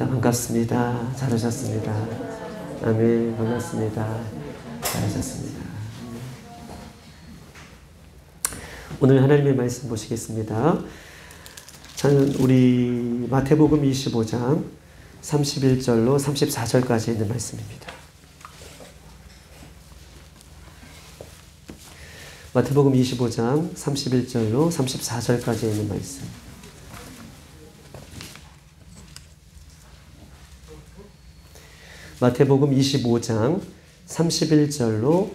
반갑습니다. 반갑습니다. 잘 오셨습니다. 아멘. 반갑습니다. 잘 오셨습니다. 오늘 하나님의 말씀 보시겠습니다. 저는 우리 마태복음 25장 31절로 34절까지 있는 말씀입니다. 마태복음 25장 31절로 34절까지 있는 말씀. 마태복음 25장 31절로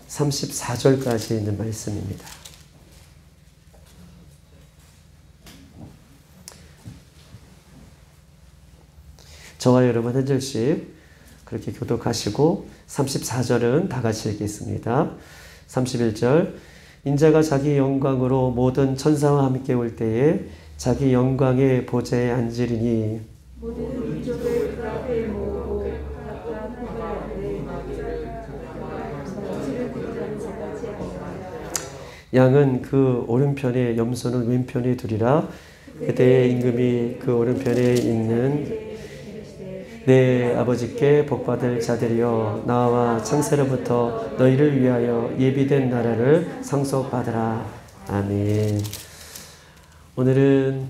34절까지 있는 말씀입니다. 저와 여러분 한 절씩 그렇게 교독하시고 34절은 다 같이 읽겠습니다. 31절 인자가 자기 영광으로 모든 천사와 함께 올 때에 자기 영광의 보좌에 앉으리니 모든 민족을 그 앞에 모으고 각각 하늘에 양은 그 오른편에 염소는 왼편에 두리라. 그때의 임금이 그 오른편에 있는 내 아버지께 복받을 자들이여 나와 창세로부터 너희를 위하여 예비된 나라를 상속받으라. 아멘. 오늘은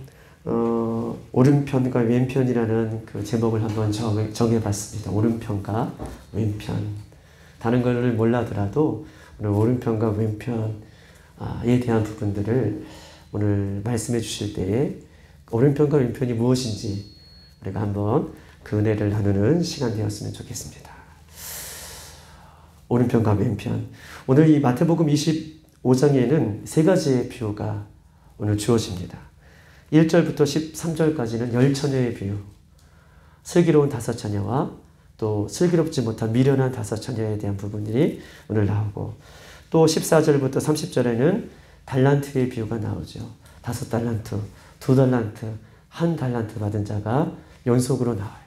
오른편과 왼편이라는 그 제목을 한번 정해봤습니다. 오른편과 왼편. 다른 걸 몰라더라도 오늘 오른편과 왼편에 대한 부분들을 오늘 말씀해 주실 때에 오른편과 왼편이 무엇인지 우리가 한번 그 은혜를 나누는 시간 되었으면 좋겠습니다. 오른편과 왼편. 오늘 이 마태복음 25장에는 세 가지의 비유가 오늘 주어집니다. 1절부터 13절까지는 10처녀의 비유, 슬기로운 5처녀와 또 슬기롭지 못한 미련한 5처녀에 대한 부분들이 오늘 나오고, 또 14절부터 30절에는 달란트의 비유가 나오죠. 5달란트, 2달란트, 1달란트 받은 자가 연속으로 나와요.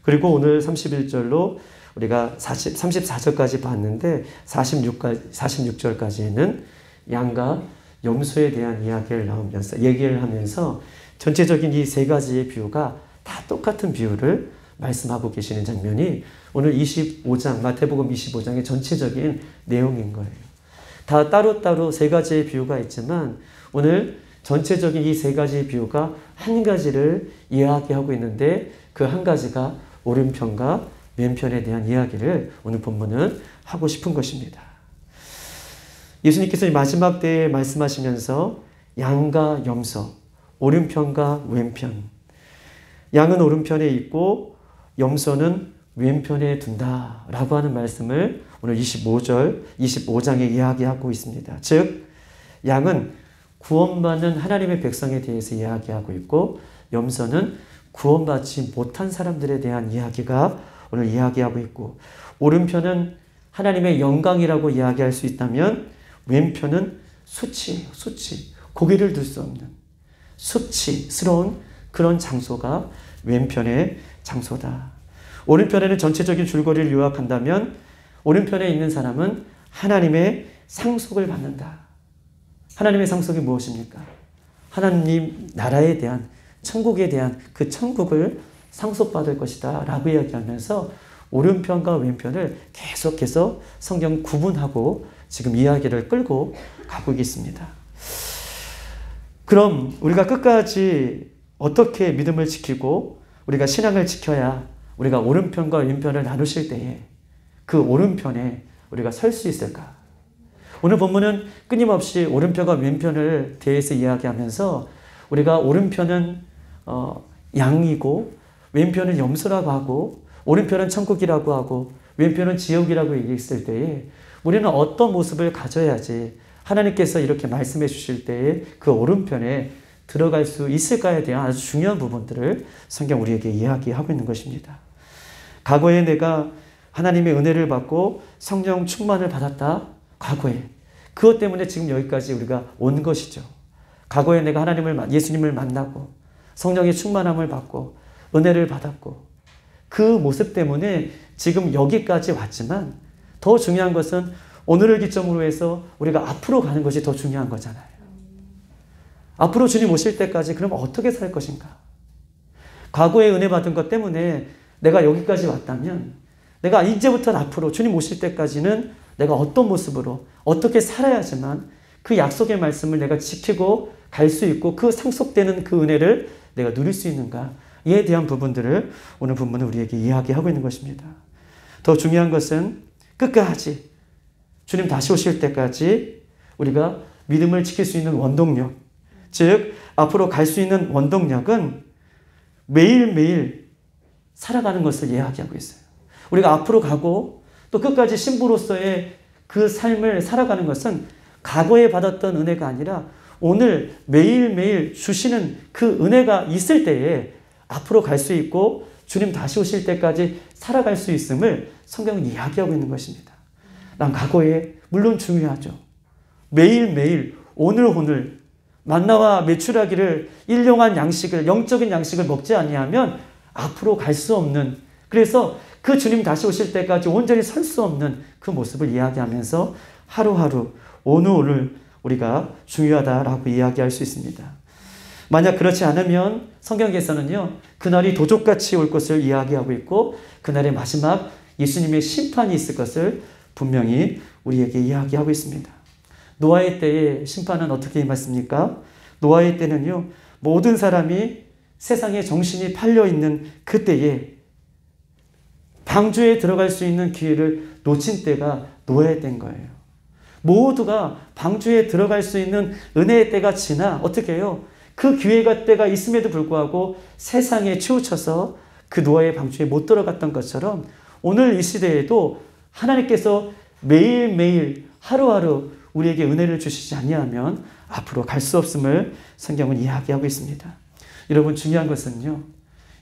그리고 오늘 31절로 우리가 34절까지 봤는데 46절까지는 양과 염소에 대한 얘기를 하면서 전체적인 이 세 가지의 비유가 다 똑같은 비유를 말씀하고 계시는 장면이 오늘 25장, 마태복음 25장의 전체적인 내용인 거예요. 다 따로따로 세 가지의 비유가 있지만 오늘 전체적인 이 세 가지의 비유가 한 가지를 이야기하고 있는데 그 한 가지가 오른편과 왼편에 대한 이야기를 오늘 본문은 하고 싶은 것입니다. 예수님께서 마지막 때에 말씀하시면서 양과 염소, 오른편과 왼편, 양은 오른편에 있고 염소는 왼편에 둔다라고 하는 말씀을 오늘 25장에 이야기하고 있습니다. 즉 양은 구원받는 하나님의 백성에 대해서 이야기하고 있고 염소는 구원받지 못한 사람들에 대한 이야기가 오늘 이야기하고 있고, 오른편은 하나님의 영광이라고 이야기할 수 있다면 왼편은 수치, 고개를 들 수 없는 수치스러운 그런 장소가 왼편의 장소다. 오른편에는 전체적인 줄거리를 요약한다면 오른편에 있는 사람은 하나님의 상속을 받는다. 하나님의 상속이 무엇입니까? 하나님 나라에 대한, 천국에 대한 그 천국을 상속받을 것이다 라고 이야기하면서 오른편과 왼편을 계속해서 성경 구분하고 지금 이야기를 끌고 가고 있습니다. 그럼 우리가 끝까지 어떻게 믿음을 지키고 우리가 신앙을 지켜야 우리가 오른편과 왼편을 나누실 때에 그 오른편에 우리가 설 수 있을까? 오늘 본문은 끊임없이 오른편과 왼편을 대해서 이야기하면서 우리가 오른편은 양이고 왼편은 염소라고 하고 오른편은 천국이라고 하고 왼편은 지옥이라고 얘기했을 때에 우리는 어떤 모습을 가져야지 하나님께서 이렇게 말씀해 주실 때에 그 오른편에 들어갈 수 있을까에 대한 아주 중요한 부분들을 성경 우리에게 이야기하고 있는 것입니다. 과거에 내가 하나님의 은혜를 받고 성령 충만을 받았다. 과거에. 그것 때문에 지금 여기까지 우리가 온 것이죠. 과거에 내가 예수님을 만나고 성령의 충만함을 받고 은혜를 받았고 그 모습 때문에 지금 여기까지 왔지만 더 중요한 것은 오늘을 기점으로 해서 우리가 앞으로 가는 것이 더 중요한 거잖아요. 앞으로 주님 오실 때까지 그럼 어떻게 살 것인가? 과거에 은혜 받은 것 때문에 내가 여기까지 왔다면 내가 이제부터 앞으로 주님 오실 때까지는 내가 어떤 모습으로 어떻게 살아야지만 그 약속의 말씀을 내가 지키고 갈 수 있고 그 상속되는 그 은혜를 내가 누릴 수 있는가에 대한 부분들을 오늘 본문은 우리에게 이야기하고 있는 것입니다. 더 중요한 것은 끝까지 주님 다시 오실 때까지 우리가 믿음을 지킬 수 있는 원동력, 즉 앞으로 갈 수 있는 원동력은 매일매일 살아가는 것을 이야기하고 있어요. 우리가 앞으로 가고 또 끝까지 신부로서의 그 삶을 살아가는 것은 과거에 받았던 은혜가 아니라 오늘 매일매일 주시는 그 은혜가 있을 때에 앞으로 갈 수 있고 주님 다시 오실 때까지 살아갈 수 있음을 성경은 이야기하고 있는 것입니다. 난 과거에 물론 중요하죠. 매일매일 오늘 만나와 메추라기를 일용한 양식을 영적인 양식을 먹지 아니하면 앞으로 갈 수 없는, 그래서 그 주님 다시 오실 때까지 온전히 설 수 없는 그 모습을 이야기하면서 하루하루 오늘 우리가 중요하다라고 이야기할 수 있습니다. 만약 그렇지 않으면 성경에서는요, 그날이 도적같이 올 것을 이야기하고 있고 그날의 마지막 예수님의 심판이 있을 것을 분명히 우리에게 이야기하고 있습니다. 노아의 때의 심판은 어떻게 임했습니까? 노아의 때는요, 모든 사람이 세상에 정신이 팔려있는 그때에 방주에 들어갈 수 있는 기회를 놓친 때가 노아의 때인 거예요. 모두가 방주에 들어갈 수 있는 은혜의 때가 지나 어떻게 해요? 그 기회가 때가 있음에도 불구하고 세상에 치우쳐서 그 노아의 방주에 못 들어갔던 것처럼 오늘 이 시대에도 하나님께서 매일매일 하루하루 우리에게 은혜를 주시지 아니하면 앞으로 갈 수 없음을 성경은 이야기하고 있습니다. 여러분, 중요한 것은요,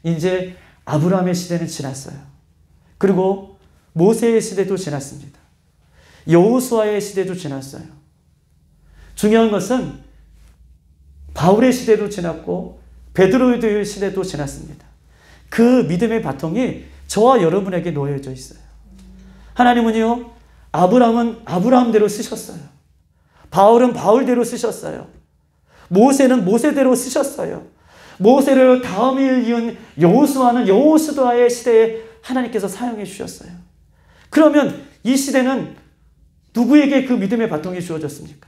이제 아브라함의 시대는 지났어요. 그리고 모세의 시대도 지났습니다. 여호수아의 시대도 지났어요. 중요한 것은 바울의 시대도 지났고 베드로의 시대도 지났습니다. 그 믿음의 바통이 저와 여러분에게 놓여져 있어요. 하나님은요, 아브라함은 아브라함대로 쓰셨어요. 바울은 바울대로 쓰셨어요. 모세는 모세대로 쓰셨어요. 모세를 다음에 이은 여호수아는 여호수아의 시대에 하나님께서 사용해 주셨어요. 그러면 이 시대는 누구에게 그 믿음의 바통이 주어졌습니까?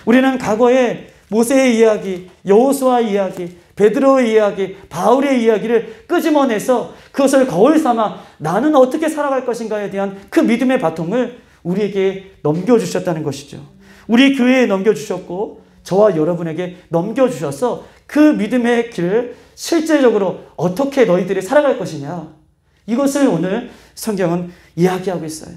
우리는 과거에 모세의 이야기, 여호수아의 이야기, 베드로의 이야기, 바울의 이야기를 끄집어내서 그것을 거울 삼아 나는 어떻게 살아갈 것인가에 대한 그 믿음의 바통을 우리에게 넘겨주셨다는 것이죠. 우리 교회에 넘겨주셨고 저와 여러분에게 넘겨주셔서 그 믿음의 길을 실제적으로 어떻게 너희들이 살아갈 것이냐, 이것을 오늘 성경은 이야기하고 있어요.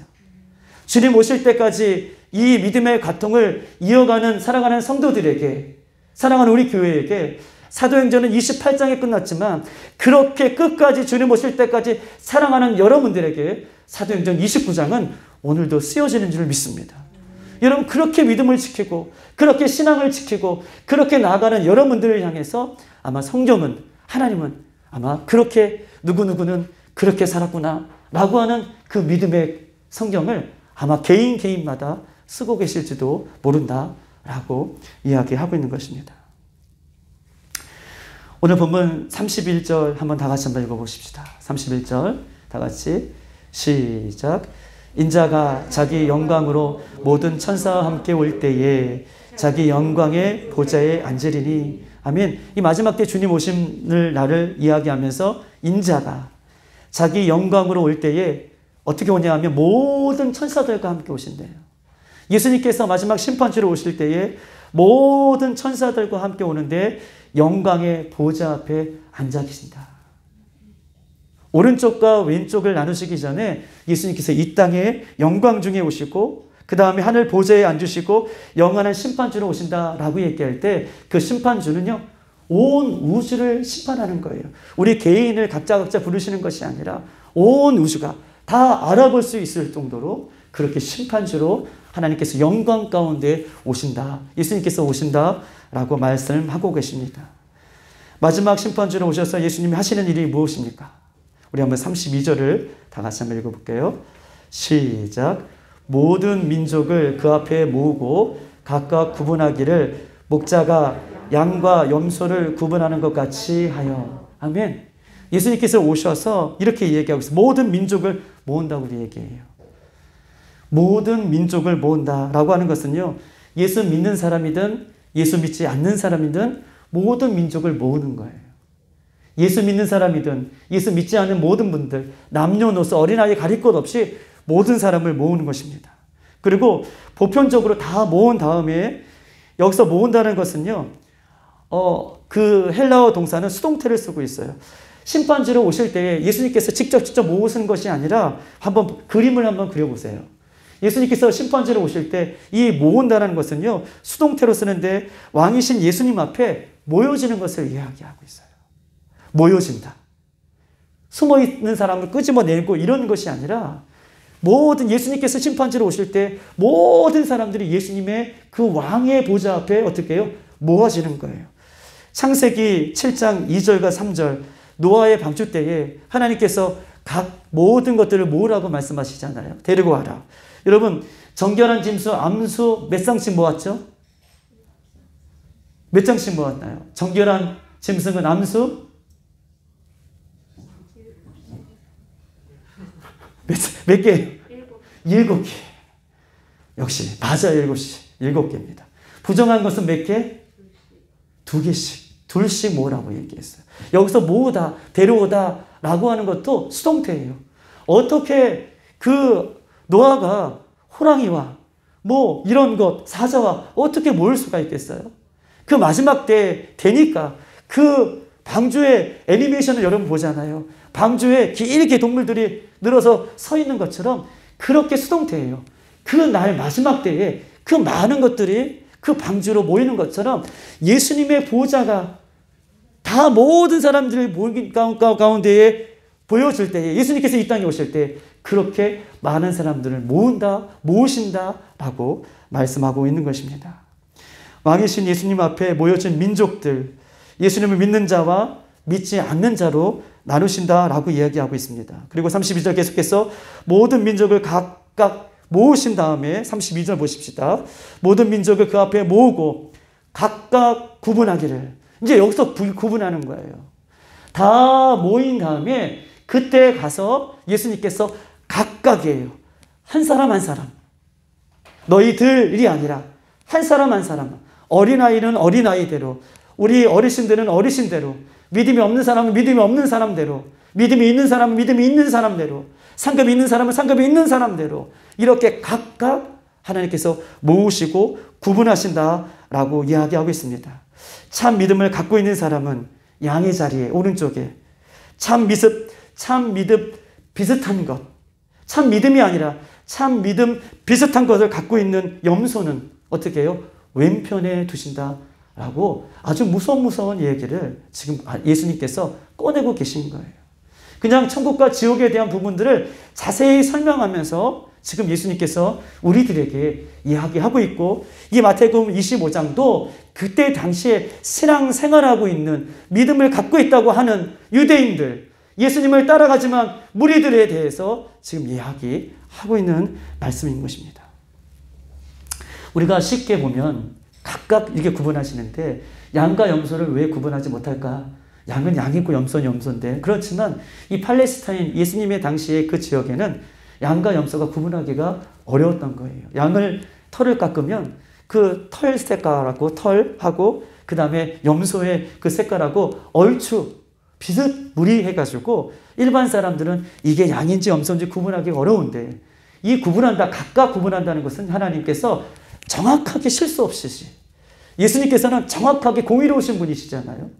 주님 오실 때까지 이 믿음의 바통을 이어가는 살아가는 성도들에게, 사랑하는 우리 교회에게 사도행전은 28장에 끝났지만 그렇게 끝까지 주님 오실 때까지 사랑하는 여러분들에게 사도행전 29장은 오늘도 쓰여지는 줄 믿습니다. 여러분, 그렇게 믿음을 지키고 그렇게 신앙을 지키고 그렇게 나아가는 여러분들을 향해서 아마 성경은, 하나님은 아마 그렇게 누구누구는 그렇게 살았구나 라고 하는 그 믿음의 성경을 아마 개인마다 쓰고 계실지도 모른다라고 이야기하고 있는 것입니다. 오늘 본문 31절 한번 다 같이 한번 읽어보십시다. 31절 다 같이 시작. 인자가 자기 영광으로 모든 천사와 함께 올 때에 자기 영광의 보좌에 앉으리니. 아멘. 이 마지막 때 주님 오심을 날을 이야기하면서 인자가 자기 영광으로 올 때에 어떻게 오냐 하면 모든 천사들과 함께 오신대요. 예수님께서 마지막 심판주로 오실 때에 모든 천사들과 함께 오는데 영광의 보좌 앞에 앉아 계신다. 오른쪽과 왼쪽을 나누시기 전에 예수님께서 이 땅에 영광 중에 오시고 그 다음에 하늘 보좌에 앉으시고 영원한 심판주로 오신다라고 얘기할 때 그 심판주는요, 온 우주를 심판하는 거예요. 우리 개인을 각자 부르시는 것이 아니라 온 우주가 다 알아볼 수 있을 정도로 그렇게 심판주로 하나님께서 영광 가운데 오신다, 예수님께서 오신다라고 말씀하고 계십니다. 마지막 심판주로 오셔서 예수님이 하시는 일이 무엇입니까? 우리 한번 32절을 다 같이 한번 읽어볼게요. 시작. 모든 민족을 그 앞에 모으고 각각 구분하기를 목자가 양과 염소를 구분하는 것 같이 하여. 아멘. 예수님께서 오셔서 이렇게 얘기하고 있어요. 모든 민족을 모은다고 얘기해요. 모든 민족을 모은다라고 하는 것은요, 예수 믿는 사람이든 예수 믿지 않는 사람이든 모든 민족을 모으는 거예요. 예수 믿는 사람이든 예수 믿지 않는 모든 분들, 남녀노소 어린아이 가릴 것 없이 모든 사람을 모으는 것입니다. 그리고 보편적으로 다 모은 다음에 여기서 모은다는 것은요, 그 헬라어 동사는 수동태를 쓰고 있어요. 심판지로 오실 때 예수님께서 직접 모으시는 것이 아니라 한번 그림을 한번 그려보세요. 예수님께서 심판지로 오실 때 이 모은다는 것은요, 수동태로 쓰는데 왕이신 예수님 앞에 모여지는 것을 이야기하고 있어요. 모여진다. 숨어있는 사람을 끄집어내고 이런 것이 아니라 모든 예수님께서 심판지로 오실 때 모든 사람들이 예수님의 그 왕의 보좌 앞에 어떻게 해요? 모아지는 거예요. 창세기 7장 2절과 3절 노아의 방주 때에 하나님께서 각 모든 것들을 모으라고 말씀하시잖아요. 데리고 와라. 여러분, 정결한 짐승, 암수 몇 쌍씩 모았죠? 몇 장씩 모았나요? 정결한 짐승은 암수? 몇 개예요? 7개. 역시 맞아요. 7개입니다. 부정한 것은 몇 개? 2개씩. 둘씩 모으라고 얘기했어요. 여기서 모으다, 데려오다 라고 하는 것도 수동태예요. 어떻게 그 노아가 호랑이와 뭐 이런 것, 사자와 어떻게 모을 수가 있겠어요? 그 마지막 때 되니까 그 방주의 애니메이션을 여러분 보잖아요. 방주에 길게 동물들이 늘어서 서 있는 것처럼 그렇게 수동태예요. 그 날 마지막 때에 그 많은 것들이 그 방주로 모이는 것처럼 예수님의 보좌가 다 모든 사람들이 모인 가운데에 보여줄 때에 예수님께서 이 땅에 오실 때 그렇게 많은 사람들을 모으신다라고 말씀하고 있는 것입니다. 왕이신 예수님 앞에 모여진 민족들, 예수님을 믿는 자와 믿지 않는 자로 나누신다라고 이야기하고 있습니다. 그리고 32절 계속해서 모든 민족을 각각 모으신 다음에 32절 보십시다. 모든 민족을 그 앞에 모으고 각각 구분하기를. 이제 여기서 구분하는 거예요. 다 모인 다음에 그때 가서 예수님께서 각각이에요. 한 사람 한 사람. 너희들이 아니라 한 사람 한 사람. 어린아이는 어린아이대로, 우리 어르신들은 어르신대로, 믿음이 없는 사람은 믿음이 없는 사람대로, 믿음이 있는 사람은 믿음이 있는 사람대로, 상급이 있는 사람은 상급이 있는 사람대로 이렇게 각각 하나님께서 모으시고 구분하신다라고 이야기하고 있습니다. 참 믿음을 갖고 있는 사람은 양의 자리에 오른쪽에 참 믿음 비슷한 것, 참 믿음이 아니라 참 믿음 비슷한 것을 갖고 있는 염소는 어떻게 해요? 왼편에 두신다라고 아주 무서운 얘기를 지금 예수님께서 꺼내고 계신 거예요. 그냥 천국과 지옥에 대한 부분들을 자세히 설명하면서 지금 예수님께서 우리들에게 이야기하고 있고, 이 마태복음 25장도 그때 당시에 신앙생활하고 있는 믿음을 갖고 있다고 하는 유대인들, 예수님을 따라가지만 무리들에 대해서 지금 이야기하고 있는 말씀인 것입니다. 우리가 쉽게 보면 각각 이렇게 구분하시는데 양과 염소를 왜 구분하지 못할까? 양은 양이고 염소는 염소인데. 그렇지만 이 팔레스타인 예수님의 당시의 그 지역에는 양과 염소가 구분하기가 어려웠던 거예요. 양을 털을 깎으면 그 털 색깔하고 털하고 그 다음에 염소의 그 색깔하고 얼추 비슷무리해가지고 일반 사람들은 이게 양인지 염소인지 구분하기가 어려운데, 이 각각 구분한다는 것은 하나님께서 정확하게 실수 없이, 예수님께서는 정확하게 공의로우신 분이시잖아요.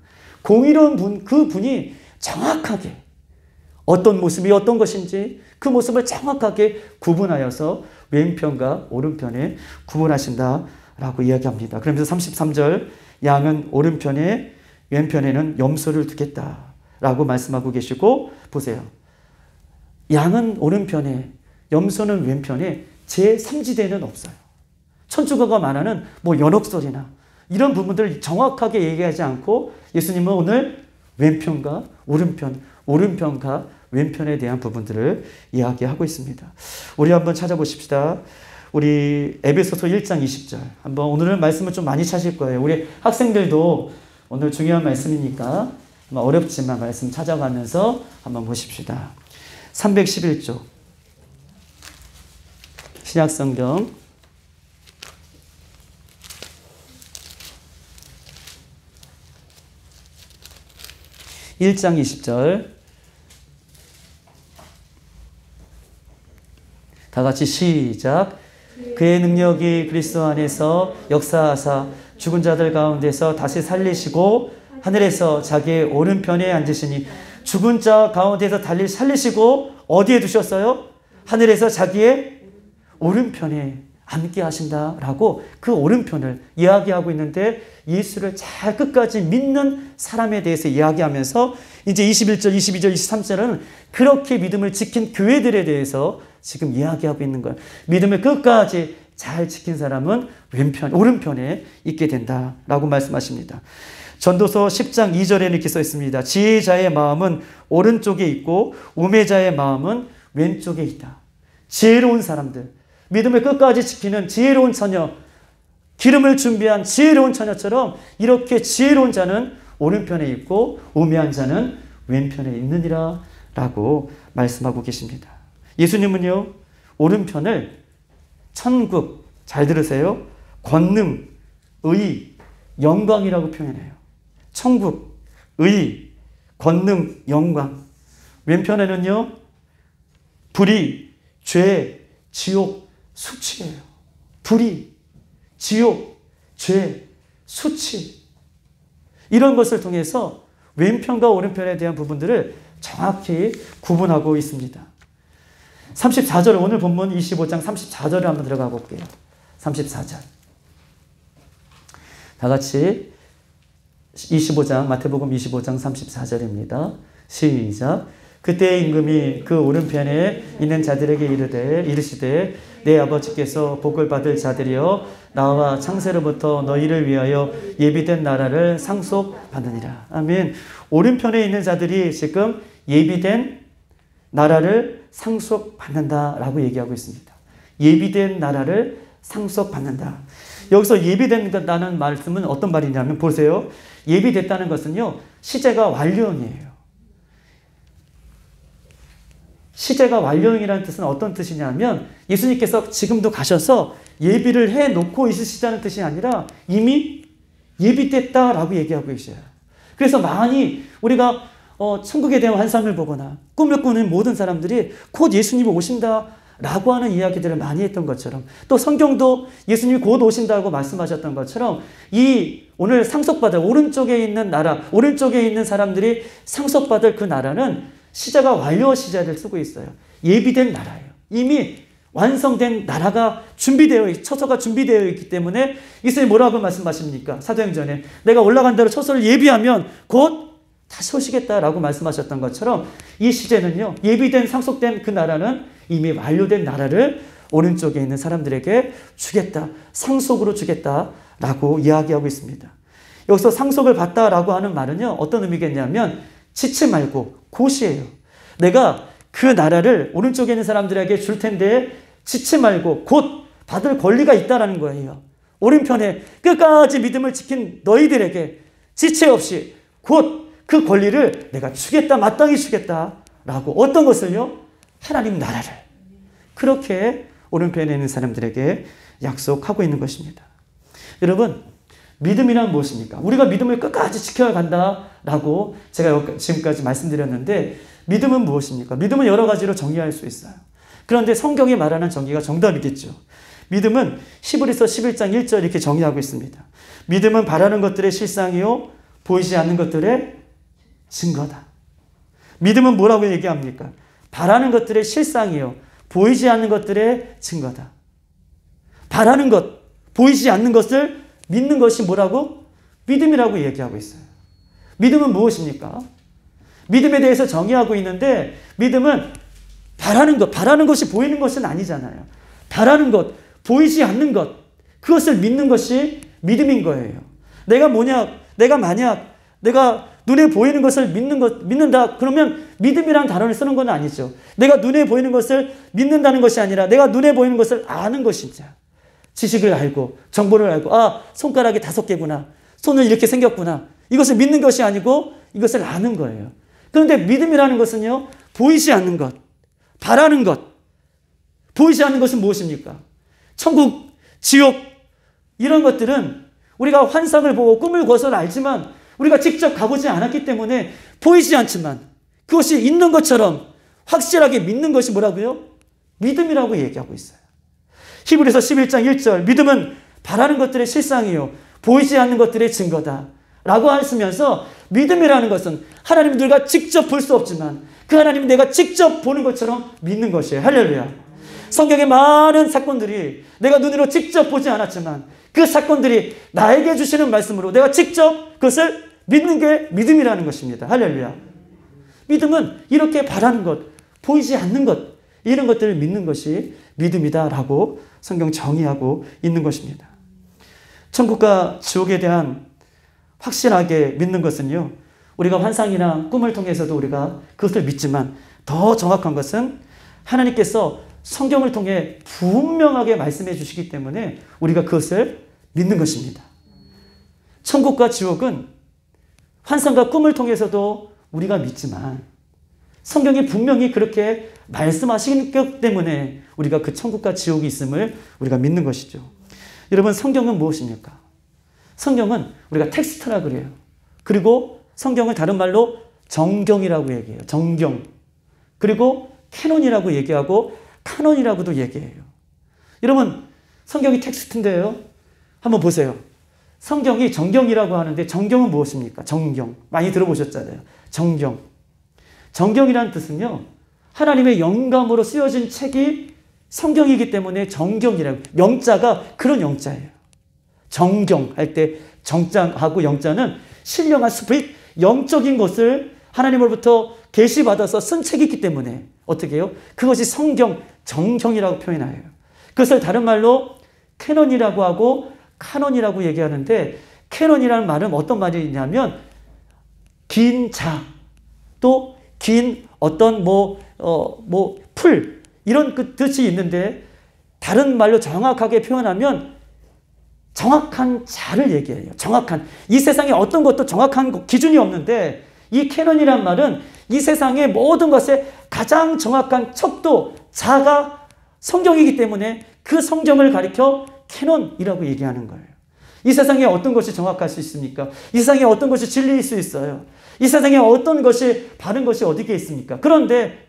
공의로운 분, 그 분이 정확하게 어떤 모습이 어떤 것인지 그 모습을 정확하게 구분하여서 왼편과 오른편에 구분하신다라고 이야기합니다. 그러면서 33절 양은 오른편에 왼편에는 염소를 두겠다라고 말씀하고 계시고, 보세요. 양은 오른편에 염소는 왼편에 제3지대는 없어요. 천주교가 말하는 뭐 연옥설이나 이런 부분들을 정확하게 얘기하지 않고 예수님은 오늘 왼편과 오른편과 왼편에 대한 부분들을 이야기하고 있습니다. 우리 한번 찾아보십시다. 우리 에베소서 1장 20절. 한번 오늘은 말씀을 좀 많이 찾을 거예요. 우리 학생들도 오늘 중요한 말씀이니까 어렵지만 말씀 찾아가면서 한번 보십시다. 311쪽 신약성경 1장 20절 다 같이 시작. 그의 능력이 그리스도 안에서 역사하사 죽은 자들 가운데서 다시 살리시고 하늘에서 자기의 오른편에 앉으시니, 죽은 자 가운데서 달리 살리시고 어디에 두셨어요? 하늘에서 자기의 오른편에 앉게 하신다라고 그 오른편을 이야기하고 있는데, 예수를 잘 끝까지 믿는 사람에 대해서 이야기하면서 이제 21절, 22절, 23절은 그렇게 믿음을 지킨 교회들에 대해서 지금 이야기하고 있는 거예요. 믿음을 끝까지 잘 지킨 사람은 오른편에 있게 된다라고 말씀하십니다. 전도서 10장 2절에 이렇게 써 있습니다. 지혜자의 마음은 오른쪽에 있고 우매자의 마음은 왼쪽에 있다. 지혜로운 사람들, 믿음을 끝까지 지키는 지혜로운 처녀, 기름을 준비한 지혜로운 처녀처럼 이렇게 지혜로운 자는 오른편에 있고 우매한 자는 왼편에 있느니라 라고 말씀하고 계십니다. 예수님은요, 오른편을 천국, 잘 들으세요, 권능, 의, 영광이라고 표현해요. 천국, 의, 권능, 영광. 왼편에는요, 불의, 죄, 지옥, 수치예요. 불의, 지옥, 죄, 수치. 이런 것을 통해서 왼편과 오른편에 대한 부분들을 정확히 구분하고 있습니다. 34절, 오늘 본문 25장 34절을 한번 들어가 볼게요. 34절. 다 같이 25장, 마태복음 25장 34절입니다. 시작. 그때 임금이 그 오른편에 있는 자들에게 이르시되 내 아버지께서 복을 받을 자들이여 나와 창세로부터 너희를 위하여 예비된 나라를 상속받느니라. 아멘. 오른편에 있는 자들이 지금 예비된 나라를 상속받는다라고 얘기하고 있습니다. 예비된 나라를 상속받는다. 여기서 예비된다는 말씀은 어떤 말이냐면, 보세요. 예비됐다는 것은요, 시제가 완료형이에요. 시제가 완료형이라는 뜻은 어떤 뜻이냐면, 예수님께서 지금도 가셔서 예비를 해놓고 있으시다는 뜻이 아니라 이미 예비됐다라고 얘기하고 계셔요. 그래서 많이 우리가 천국에 대한 환상을 보거나 꿈을 꾸는 모든 사람들이 곧 예수님이 오신다라고 하는 이야기들을 많이 했던 것처럼, 또 성경도 예수님이 곧 오신다고 말씀하셨던 것처럼, 이 오늘 상속받을 오른쪽에 있는 나라, 오른쪽에 있는 사람들이 상속받을 그 나라는 시제가 완료 시제를 쓰고 있어요. 예비된 나라예요. 이미 완성된 나라가 처소가 준비되어 있기 때문에 예수님이 뭐라고 말씀하십니까? 사도행전에 내가 올라간 대로 처소를 예비하면 곧 다시 오시겠다라고 말씀하셨던 것처럼, 이 시제는요, 예비된 상속된 그 나라는 이미 완료된 나라를 오른쪽에 있는 사람들에게 주겠다, 상속으로 주겠다라고 이야기하고 있습니다. 여기서 상속을 받다라고 하는 말은요, 어떤 의미겠냐면 지치 말고 곧이에요. 내가 그 나라를 오른쪽에 있는 사람들에게 줄 텐데 지치 말고 곧 받을 권리가 있다라는 거예요. 오른편에 끝까지 믿음을 지킨 너희들에게 지체 없이 곧 그 권리를 내가 주겠다, 마땅히 주겠다라고, 어떤 것을요? 하나님 나라를. 그렇게 오른편에 있는 사람들에게 약속하고 있는 것입니다. 여러분, 믿음이란 무엇입니까? 우리가 믿음을 끝까지 지켜야 간다라고 제가 지금까지 말씀드렸는데, 믿음은 무엇입니까? 믿음은 여러 가지로 정의할 수 있어요. 그런데 성경이 말하는 정의가 정답이겠죠. 믿음은 히브리서 11장 1절 이렇게 정의하고 있습니다. 믿음은 바라는 것들의 실상이요 보이지 않는 것들의 증거다. 믿음은 뭐라고 얘기합니까? 바라는 것들의 실상이요 보이지 않는 것들의 증거다. 바라는 것, 보이지 않는 것을 믿는 것이 뭐라고? 믿음이라고 얘기하고 있어요. 믿음은 무엇입니까? 믿음에 대해서 정의하고 있는데, 믿음은 바라는 것이 보이는 것은 아니잖아요. 바라는 것, 보이지 않는 것, 그것을 믿는 것이 믿음인 거예요. 내가 만약 눈에 보이는 것을 믿는다, 그러면 믿음이라는 단어를 쓰는 건 아니죠. 내가 눈에 보이는 것을 믿는다는 것이 아니라 내가 눈에 보이는 것을 아는 것이죠. 지식을 알고, 정보를 알고, 손가락이 5개구나. 손은 이렇게 생겼구나. 이것을 믿는 것이 아니고 이것을 아는 거예요. 그런데 믿음이라는 것은요, 보이지 않는 것, 바라는 것. 보이지 않는 것은 무엇입니까? 천국, 지옥, 이런 것들은 우리가 환상을 보고 꿈을 꿔서 알지만 우리가 직접 가보지 않았기 때문에 보이지 않지만 그것이 있는 것처럼 확실하게 믿는 것이 뭐라고요? 믿음이라고 얘기하고 있어요. 히브리서 11장 1절, 믿음은 바라는 것들의 실상이요 보이지 않는 것들의 증거다 라고 하시면서, 믿음이라는 것은 하나님을 내가 직접 볼 수 없지만 그 하나님을 내가 직접 보는 것처럼 믿는 것이에요. 할렐루야. 성경의 많은 사건들이 내가 눈으로 직접 보지 않았지만 그 사건들이 나에게 주시는 말씀으로 내가 직접 그것을 믿는 게 믿음이라는 것입니다. 할렐루야. 믿음은 이렇게 바라는 것, 보이지 않는 것, 이런 것들을 믿는 것이 믿음이다라고 성경 정의하고 있는 것입니다. 천국과 지옥에 대한 확실하게 믿는 것은요, 우리가 환상이나 꿈을 통해서도 우리가 그것을 믿지만 더 정확한 것은 하나님께서 성경을 통해 분명하게 말씀해 주시기 때문에 우리가 그것을 믿는 것입니다. 천국과 지옥은 환상과 꿈을 통해서도 우리가 믿지만 성경이 분명히 그렇게 말씀하시기 때문에 우리가 그 천국과 지옥이 있음을 우리가 믿는 것이죠. 여러분, 성경은 무엇입니까? 성경은 우리가 텍스트라 그래요. 그리고 성경을 다른 말로 정경이라고 얘기해요. 정경. 그리고 캐논이라고 얘기하고 카논이라고도 얘기해요. 여러분, 성경이 텍스트인데요. 한번 보세요. 성경이 정경이라고 하는데 정경은 무엇입니까? 정경. 많이 들어보셨잖아요. 정경. 정경이라는 뜻은요, 하나님의 영감으로 쓰여진 책이 성경이기 때문에 정경이라고. 영자가 그런 영자예요. 정경할 때 정자하고 영자는 신령한 스피릿, 영적인 것을 하나님으로부터 계시받아서 쓴 책이기 때문에 어떻게 해요? 그것이 성경, 정경이라고 표현해요. 그것을 다른 말로 캐논이라고 하고 카논이라고 얘기하는데, 캐논이라는 말은 어떤 말이냐면 긴 자, 또 긴 어떤 풀, 이런 그 뜻이 있는데, 다른 말로 정확하게 표현하면 정확한 자를 얘기해요. 정확한. 이 세상에 어떤 것도 정확한 기준이 없는데, 이 캐논이란 말은 이 세상의 모든 것에 가장 정확한 척도, 자가 성경이기 때문에 그 성경을 가리켜 캐논이라고 얘기하는 거예요. 이 세상에 어떤 것이 정확할 수 있습니까? 이 세상에 어떤 것이 진리일 수 있어요? 이 세상에 어떤 것이 바른 것이 어디에 있습니까? 그런데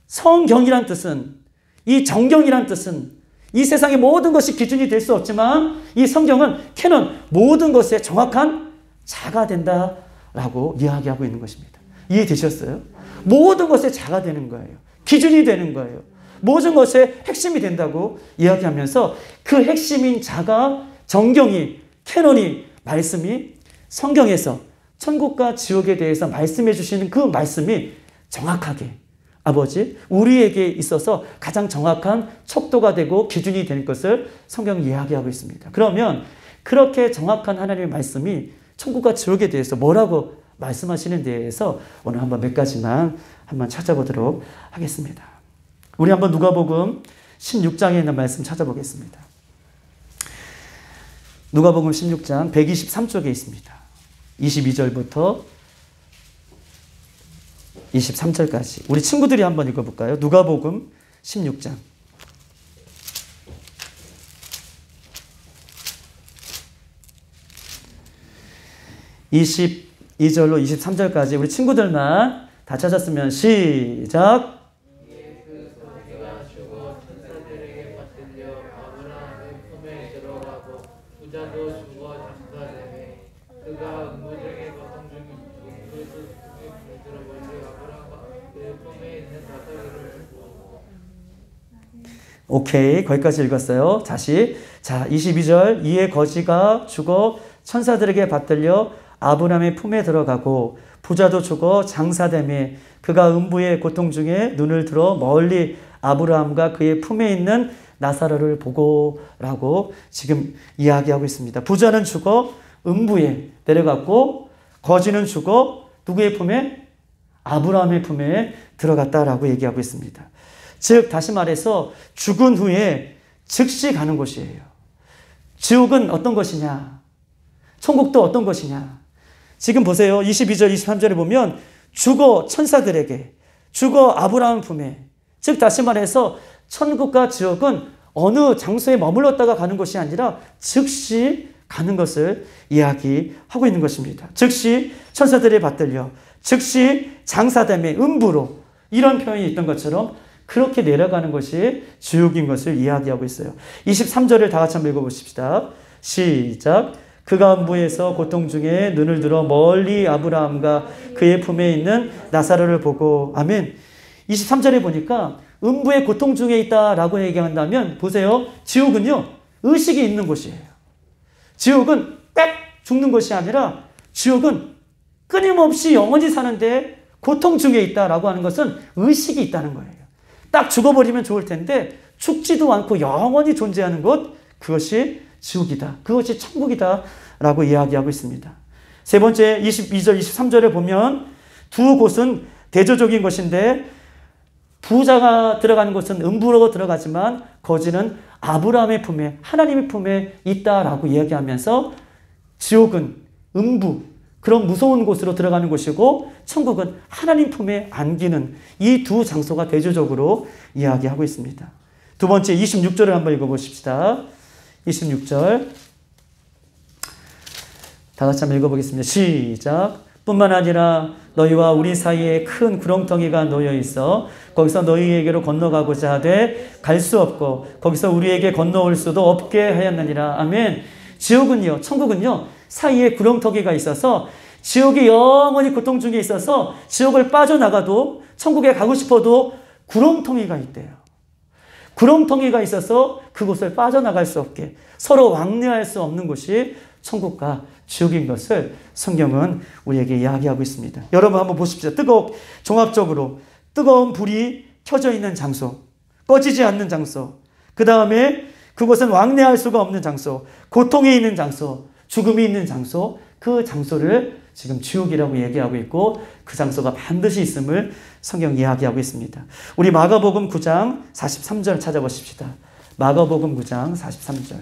성경이란 뜻은, 이 정경이란 뜻은 이 세상의 모든 것이 기준이 될 수 없지만 이 성경은 캐논, 모든 것에 정확한 자가 된다라고 이야기하고 있는 것입니다. 이해되셨어요? 모든 것에 자가 되는 거예요. 기준이 되는 거예요. 모든 것의 핵심이 된다고 이야기하면서 그 핵심인 자가, 정경이, 캐논이, 말씀이 성경에서 천국과 지옥에 대해서 말씀해 주시는 그 말씀이 정확하게 아버지, 우리에게 있어서 가장 정확한 척도가 되고 기준이 되는 것을 성경이 이야기하고 있습니다. 그러면 그렇게 정확한 하나님의 말씀이 천국과 지옥에 대해서 뭐라고 말씀하시는 데에서 오늘 한번 몇 가지만 한번 찾아보도록 하겠습니다. 우리 한번 누가복음 16장에 있는 말씀 찾아보겠습니다. 누가복음 16장 123쪽에 있습니다. 22절부터 23절까지. 우리 친구들이 한번 읽어볼까요? 누가복음 16장. (22절로 23절까지) 우리 친구들만 다 찾았으면 시작. 오케이, 거기까지 읽었어요. 다시. 자, 22절. 이에 거지가 죽어 천사들에게 받들려 아브라함의 품에 들어가고 부자도 죽어 장사되매 그가 음부의 고통 중에 눈을 들어 멀리 아브라함과 그의 품에 있는 나사로를 보고라고 지금 이야기하고 있습니다. 부자는 죽어 음부에 내려갔고 거지는 죽어 누구의 품에? 아브라함의 품에 들어갔다라고 얘기하고 있습니다. 즉 다시 말해서 죽은 후에 즉시 가는 곳이에요. 지옥은 어떤 것이냐? 천국도 어떤 것이냐? 지금 보세요. 22절, 23절에 보면 죽어 천사들에게, 죽어 아브라함 품에, 즉 다시 말해서 천국과 지옥은 어느 장소에 머물렀다가 가는 것이 아니라 즉시 가는 것을 이야기하고 있는 것입니다. 즉시 천사들이 받들려, 즉시 장사됨의 음부로, 이런 표현이 있던 것처럼 그렇게 내려가는 것이 지옥인 것을 이야기하고 있어요. 23절을 다 같이 한번 읽어보십시다. 시작. 그가 음부에서 고통 중에 눈을 들어 멀리 아브라함과 그의 품에 있는 나사로를 보고, 아멘. 23절에 보니까 음부의 고통 중에 있다라고 얘기한다면 보세요. 지옥은요, 의식이 있는 곳이에요. 지옥은 딱 죽는 것이 아니라 지옥은 끊임없이 영원히 사는데 고통 중에 있다라고 하는 것은 의식이 있다는 거예요. 딱 죽어버리면 좋을 텐데 죽지도 않고 영원히 존재하는 것, 그것이 지옥이다, 그것이 천국이다 라고 이야기하고 있습니다. 세 번째 22절 23절에 보면 두 곳은 대조적인 것인데, 부자가 들어가는 곳은 음부로 들어가지만 거지는 아브라함의 품에, 하나님의 품에 있다라고 이야기하면서 지옥은 음부, 그런 무서운 곳으로 들어가는 곳이고 천국은 하나님 품에 안기는, 이 두 장소가 대조적으로 이야기하고 있습니다. 두 번째 26절을 한번 읽어보십시다. 26절 다 같이 한번 읽어보겠습니다. 시작. 뿐만 아니라 너희와 우리 사이에 큰 구렁텅이가 놓여 있어 거기서 너희에게로 건너가고자 하되 갈 수 없고 거기서 우리에게 건너올 수도 없게 하였느니라. 아멘. 지옥은요, 천국은요, 사이에 구렁텅이가 있어서 지옥이 영원히 고통 중에 있어서 지옥을 빠져나가도 천국에 가고 싶어도 구렁텅이가 있대요. 구렁텅이가 있어서 그곳을 빠져나갈 수 없게, 서로 왕래할 수 없는 곳이 천국과 지옥인 것을 성경은 우리에게 이야기하고 있습니다. 여러분 한번 보십시오. 종합적으로 뜨거운 불이 켜져 있는 장소, 꺼지지 않는 장소, 그 다음에 그곳은 왕래할 수가 없는 장소, 고통이 있는 장소, 죽음이 있는 장소, 그 장소를 지금 지옥이라고 얘기하고 있고 그 장소가 반드시 있음을 성경 이야기하고 있습니다. 우리 마가복음 9장 43절 찾아보십시다. 마가복음 9장 43절.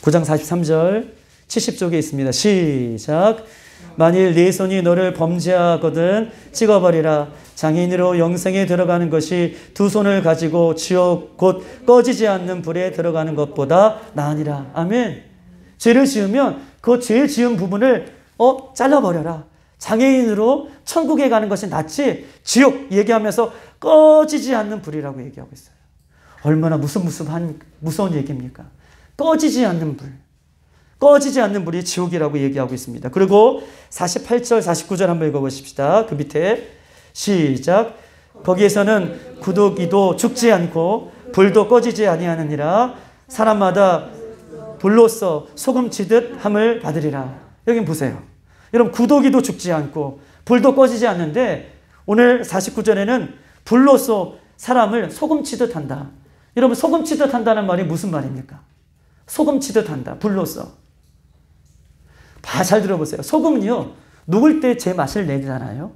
(9장 43절) 70쪽에 있습니다. 시작. 만일 네 손이 너를 범죄하거든 찍어버리라. 장애인으로 영생에 들어가는 것이 두 손을 가지고 지옥 곧 꺼지지 않는 불에 들어가는 것보다 나으니라. 아멘. 죄를 지으면 그 죄 지은 부분을 잘라버려라. 장애인으로 천국에 가는 것이 낫지 지옥 얘기하면서 꺼지지 않는 불이라고 얘기하고 있어요. 얼마나 무서운 얘기입니까? 꺼지지 않는 불. 꺼지지 않는 불이 지옥이라고 얘기하고 있습니다. 그리고 48절, 49절 한번 읽어보십시다. 그 밑에 시작. 거기에서는 구더기도 죽지 않고 불도 꺼지지 아니하느니라. 사람마다 불로써 소금 치듯 함을 받으리라. 여기 보세요. 여러분, 구더기도 죽지 않고 불도 꺼지지 않는데 오늘 49절에는 불로써 사람을 소금 치듯 한다. 여러분, 소금 치듯 한다는 말이 무슨 말입니까? 소금 치듯 한다. 불로써. 잘 들어보세요. 소금은요, 녹을 때 제 맛을 내잖아요.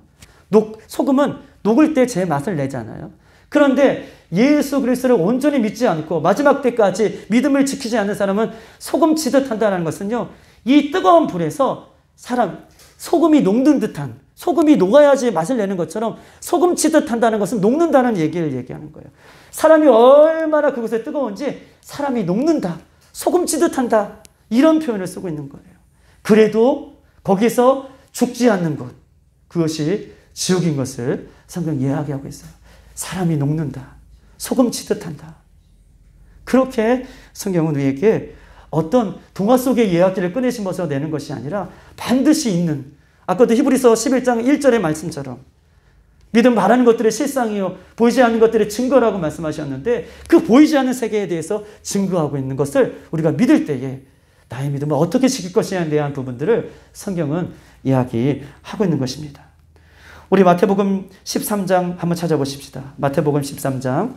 소금은 녹을 때 제 맛을 내잖아요. 그런데 예수 그리스도를 온전히 믿지 않고 마지막 때까지 믿음을 지키지 않는 사람은 소금 치듯 한다는 것은요, 이 뜨거운 불에서 소금이 녹는 듯한, 소금이 녹아야지 맛을 내는 것처럼 소금 치듯 한다는 것은 녹는다는 얘기를 얘기하는 거예요. 사람이 얼마나 그곳에 뜨거운지 사람이 녹는다, 소금 치듯 한다, 이런 표현을 쓰고 있는 거예요. 그래도 거기서 죽지 않는 것, 그것이 지옥인 것을 성경이 이야기하고 있어요. 사람이 녹는다, 소금 치듯 한다. 그렇게 성경은 우리에게 어떤 동화 속의 이야기를 꺼내심어서 내는 것이 아니라 반드시 있는, 아까도 히브리서 11장 1절의 말씀처럼 믿음 바라는 것들의 실상이요 보이지 않는 것들의 증거라고 말씀하셨는데, 그 보이지 않는 세계에 대해서 증거하고 있는 것을 우리가 믿을 때에 나의 믿음을 어떻게 지킬 것이냐에 대한 부분들을 성경은 이야기하고 있는 것입니다. 우리 마태복음 13장 한번 찾아보십시다. 마태복음 13장.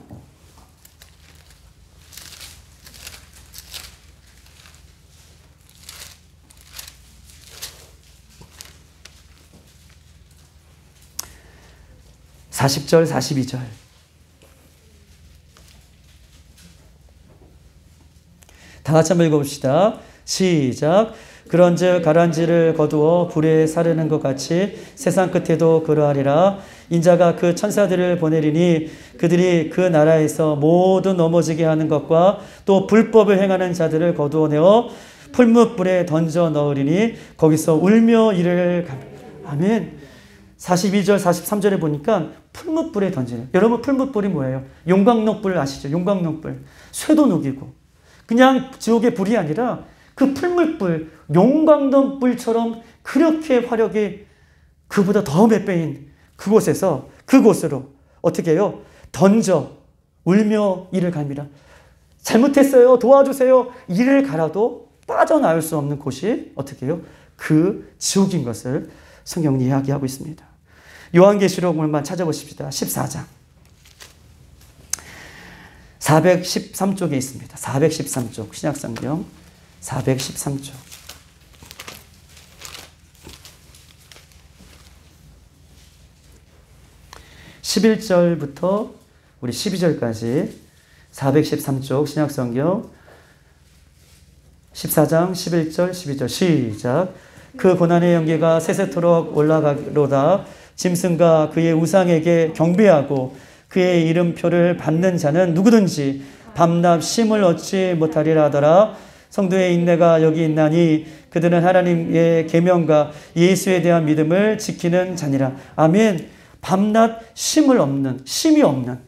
40절, 42절. 다 같이 한번 읽어봅시다. 시작. 그런즉 가라앉이를 거두어 불에 사르는 것 같이 세상 끝에도 그러하리라. 인자가 그 천사들을 보내리니 그들이 그 나라에서 모두 넘어지게 하는 것과 또 불법을 행하는 자들을 거두어내어 풀무불에 던져 넣으리니 거기서 울며 이를 아멘. 42절 43절에 보니까 풀무불에 던지는. 여러분 풀무불이 뭐예요? 용광로불 아시죠? 용광로불. 쇠도 녹이고 그냥 지옥의 불이 아니라 그 풀무불, 용광로불처럼 그렇게 화력이 그보다 더 몇 배인 그곳으로 어떻게 해요? 던져 울며 이를 갑니다. 잘못했어요. 도와주세요. 이를 가라도 빠져나올 수 없는 곳이 어떻게 해요? 그 지옥인 것을 성경은 이야기하고 있습니다. 요한계시록을만 찾아보십시다. 14장. 413쪽에 있습니다. 413쪽. 신약성경 413쪽. 11절부터 우리 12절까지 413쪽 신약성경 14장 11절 12절 시작. 그 고난의 연기가 세세토록 올라가로다. 짐승과 그의 우상에게 경배하고 그의 이름표를 받는 자는 누구든지 밤낮 쉼을 얻지 못하리라 하더라. 성도의 인내가 여기 있나니 그들은 하나님의 계명과 예수에 대한 믿음을 지키는 자니라. 아멘. 밤낮 쉼이 없는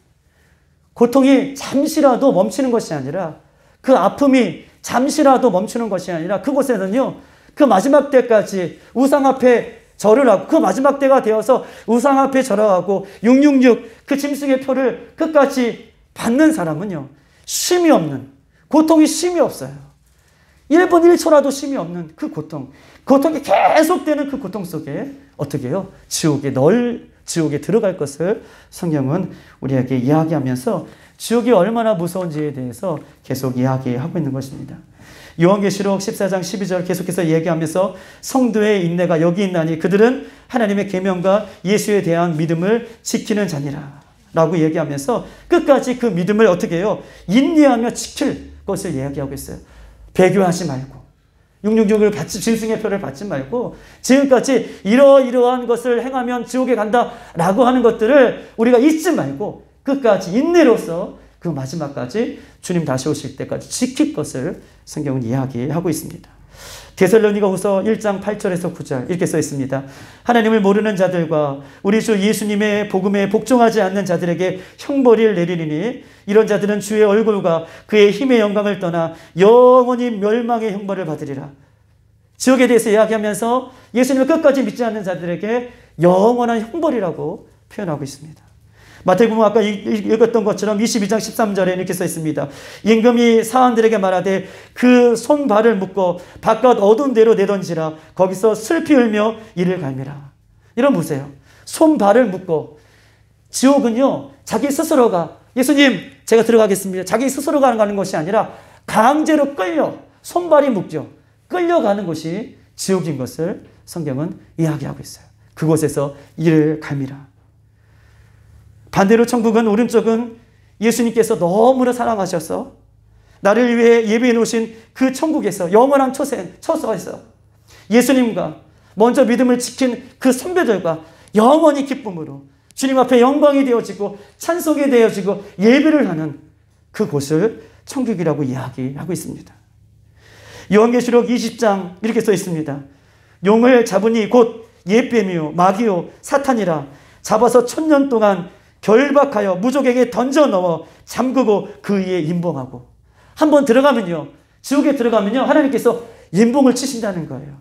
고통이 잠시라도 멈추는 것이 아니라 그 아픔이 잠시라도 멈추는 것이 아니라 그곳에는요 그 마지막 때까지 우상 앞에 절을 하고 그 마지막 때가 되어서 우상 앞에 절하고 666 그 짐승의 표를 끝까지 받는 사람은요 쉼이 없는 고통이 쉼이 없어요. 1분 1초라도 쉼이 없는 그 고통이 계속되는 그 고통 속에 어떻게 해요? 지옥에 들어갈 것을 성경은 우리에게 이야기하면서 지옥이 얼마나 무서운지에 대해서 계속 이야기하고 있는 것입니다. 요한계시록 14장 12절 계속해서 얘기하면서 성도의 인내가 여기 있나니 그들은 하나님의 계명과 예수에 대한 믿음을 지키는 자니라 라고 얘기하면서 끝까지 그 믿음을 어떻게 해요? 인내하며 지킬 것을 이야기하고 있어요. 배교하지 말고 666을 짐승의 표를 받지 말고 지금까지 이러이러한 것을 행하면 지옥에 간다라고 하는 것들을 우리가 잊지 말고 끝까지 인내로서 그 마지막까지 주님 다시 오실 때까지 지킬 것을 성경은 이야기하고 있습니다. 데살로니가후서 1장 8절에서 9절 이렇게 써 있습니다. 하나님을 모르는 자들과 우리 주 예수님의 복음에 복종하지 않는 자들에게 형벌을 내리니 이런 자들은 주의 얼굴과 그의 힘의 영광을 떠나 영원히 멸망의 형벌을 받으리라. 지옥에 대해서 이야기하면서 예수님을 끝까지 믿지 않는 자들에게 영원한 형벌이라고 표현하고 있습니다. 마태복음 아까 읽었던 것처럼 22장 13절에 이렇게 써 있습니다. 임금이 사환들에게 말하되 그 손발을 묶어 바깥 어두운 데로 내던지라. 거기서 슬피 울며 이를 갈미라. 이런 보세요. 손발을 묶고 지옥은요 자기 스스로가 예수님 제가 들어가겠습니다. 자기 스스로가 가는 것이 아니라 강제로 손발이 묶죠. 끌려가는 곳이 지옥인 것을 성경은 이야기하고 있어요. 그곳에서 이를 갈미라. 반대로 천국은 오른쪽은 예수님께서 너무나 사랑하셔서 나를 위해 예비해 놓으신 그 천국에서 영원한 처소에서 예수님과 먼저 믿음을 지킨 그 선배들과 영원히 기쁨으로 주님 앞에 영광이 되어지고 찬송이 되어지고 예배를 하는 그곳을 천국이라고 이야기하고 있습니다. 요한계시록 20장 이렇게 써 있습니다. 용을 잡으니 곧 옛뱀이요 마귀요 사탄이라. 잡아서 1000년 동안 결박하여 무족에게 던져 넣어 잠그고 그 위에 임봉하고. 한번 들어가면요 지옥에 들어가면요 하나님께서 임봉을 치신다는 거예요.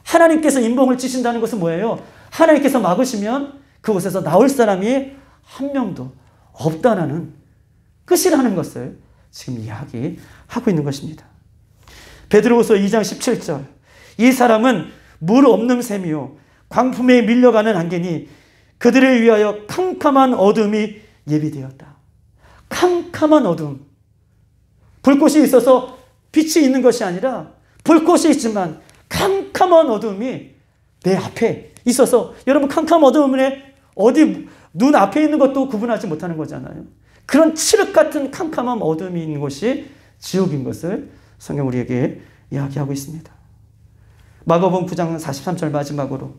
하나님께서 임봉을 치신다는 것은 뭐예요? 하나님께서 막으시면 그곳에서 나올 사람이 한 명도 없다는 끝이라는 것을 지금 이야기하고 있는 것입니다. 베드로후서 2장 17절 이 사람은 물 없는 샘이요 광풍에 밀려가는 안개니 그들을 위하여 캄캄한 어둠이 예비되었다. 캄캄한 어둠. 불꽃이 있어서 빛이 있는 것이 아니라 불꽃이 있지만 캄캄한 어둠이 내 앞에 있어서 여러분 캄캄한 어둠에 어디 눈 앞에 있는 것도 구분하지 못하는 거잖아요. 그런 칠흑 같은 캄캄한 어둠이 있는 것이 지옥인 것을 성경 우리에게 이야기하고 있습니다. 마가복음 9장 43절 마지막으로